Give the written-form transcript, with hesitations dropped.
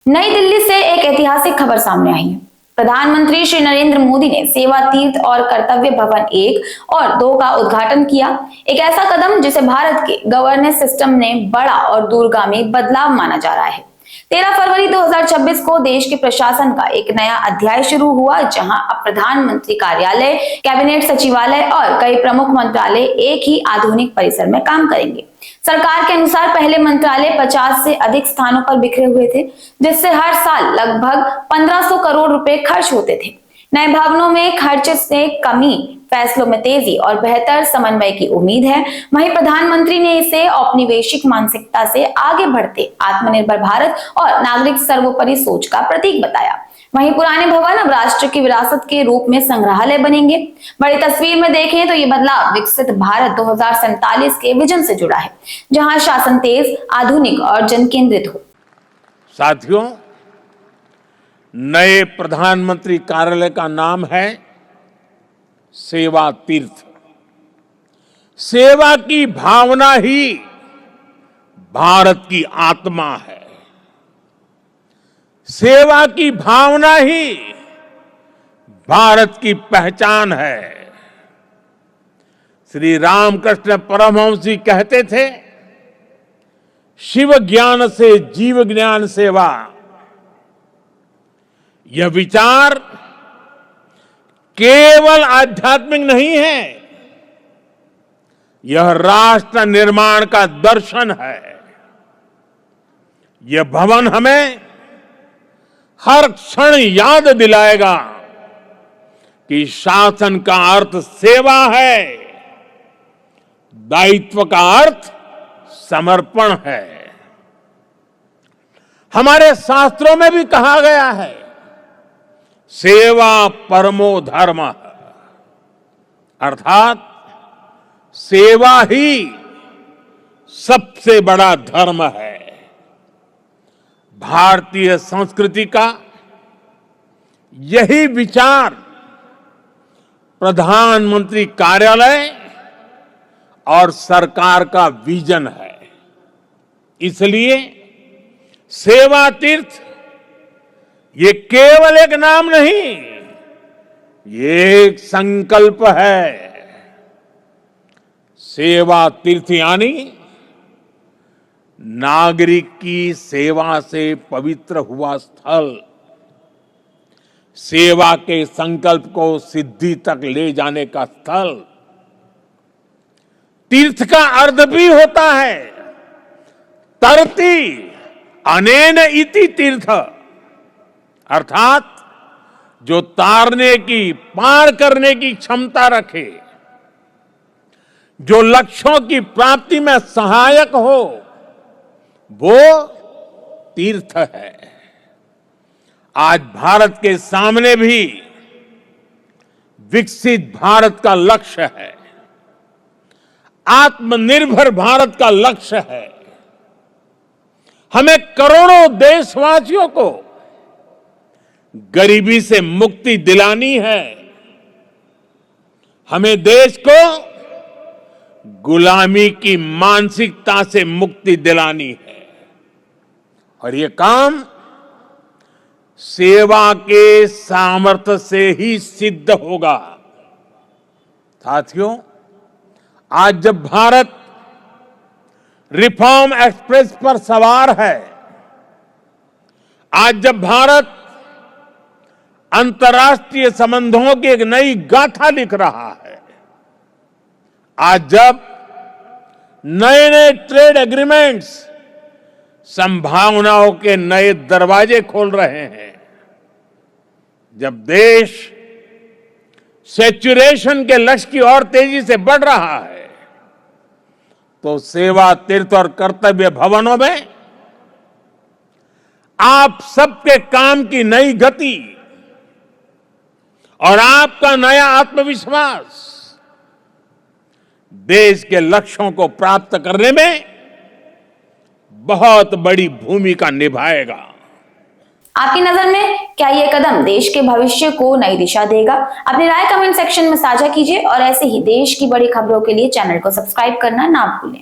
नई दिल्ली से एक ऐतिहासिक खबर सामने आई है। प्रधानमंत्री श्री नरेंद्र मोदी ने सेवा तीर्थ और कर्तव्य भवन 1 और 2 का उद्घाटन किया। एक ऐसा कदम जिसे भारत के गवर्नेंस सिस्टम ने बड़ा और दूरगामी बदलाव माना जा रहा है। 13 फरवरी 2026 को देश के प्रशासन का एक नया अध्याय शुरू हुआ, जहां अब प्रधानमंत्री कार्यालय, कैबिनेट सचिवालय और कई प्रमुख मंत्रालय एक ही आधुनिक परिसर में काम करेंगे। सरकार के अनुसार पहले मंत्रालय 50 से अधिक स्थानों पर बिखरे हुए थे, जिससे हर साल लगभग 1500 करोड़ रुपए खर्च होते थे। नए भवनों में खर्च से कमी, फैसलों में तेजी और बेहतर समन्वय की उम्मीद है। वहीं प्रधानमंत्री ने इसे औपनिवेशिक मानसिकता से आगे बढ़ते आत्मनिर्भर भारत और नागरिक सर्वोपरि सोच का प्रतीक बताया। वहीं पुराने भवन अब राष्ट्र की विरासत के रूप में संग्रहालय बनेंगे। बड़ी तस्वीर में देखें तो ये बदलाव विकसित भारत 2047 के विजन से जुड़ा है, जहां शासन तेज, आधुनिक और जन केंद्रित हो। साथियों, नए प्रधानमंत्री कार्यालय का नाम है सेवा तीर्थ। सेवा की भावना ही भारत की आत्मा है। सेवा की भावना ही भारत की पहचान है। श्री रामकृष्ण परमहंस जी कहते थे, शिव ज्ञान से जीव ज्ञान सेवा। यह विचार केवल आध्यात्मिक नहीं है, यह राष्ट्र निर्माण का दर्शन है। यह भवन हमें हर क्षण याद दिलाएगा कि शासन का अर्थ सेवा है, दायित्व का अर्थ समर्पण है। हमारे शास्त्रों में भी कहा गया है, सेवा परमो धर्म, अर्थात सेवा ही सबसे बड़ा धर्म है। भारतीय संस्कृति का यही विचार प्रधानमंत्री कार्यालय और सरकार का विजन है। इसलिए सेवा तीर्थ ये केवल एक नाम नहीं, ये एक संकल्प है। सेवा तीर्थ यानी नागरिक की सेवा से पवित्र हुआ स्थल, सेवा के संकल्प को सिद्धि तक ले जाने का स्थल। तीर्थ का अर्थ भी होता है तरति अनेन इति तीर्थ, अर्थात जो तारने की, पार करने की क्षमता रखे, जो लक्ष्यों की प्राप्ति में सहायक हो, वो तीर्थ है। आज भारत के सामने भी विकसित भारत का लक्ष्य है, आत्मनिर्भर भारत का लक्ष्य है। हमें करोड़ों देशवासियों को गरीबी से मुक्ति दिलानी है। हमें देश को गुलामी की मानसिकता से मुक्ति दिलानी है, और ये काम सेवा के सामर्थ्य से ही सिद्ध होगा। साथियों, आज जब भारत रिफॉर्म एक्सप्रेस पर सवार है, आज जब भारत अंतर्राष्ट्रीय संबंधों की एक नई गाथा लिख रहा है, आज जब नए नए ट्रेड एग्रीमेंट्स संभावनाओं के नए दरवाजे खोल रहे हैं, जब देश सैचुरेशन के लक्ष्य की ओर तेजी से बढ़ रहा है, तो सेवा तीर्थ और कर्तव्य भवनों में आप सबके काम की नई गति और आपका नया आत्मविश्वास देश के लक्ष्यों को प्राप्त करने में बहुत बड़ी भूमिका निभाएगा। आपकी नजर में क्या ये कदम देश के भविष्य को नई दिशा देगा? अपनी राय कमेंट सेक्शन में साझा कीजिए और ऐसे ही देश की बड़ी खबरों के लिए चैनल को सब्सक्राइब करना ना भूलें।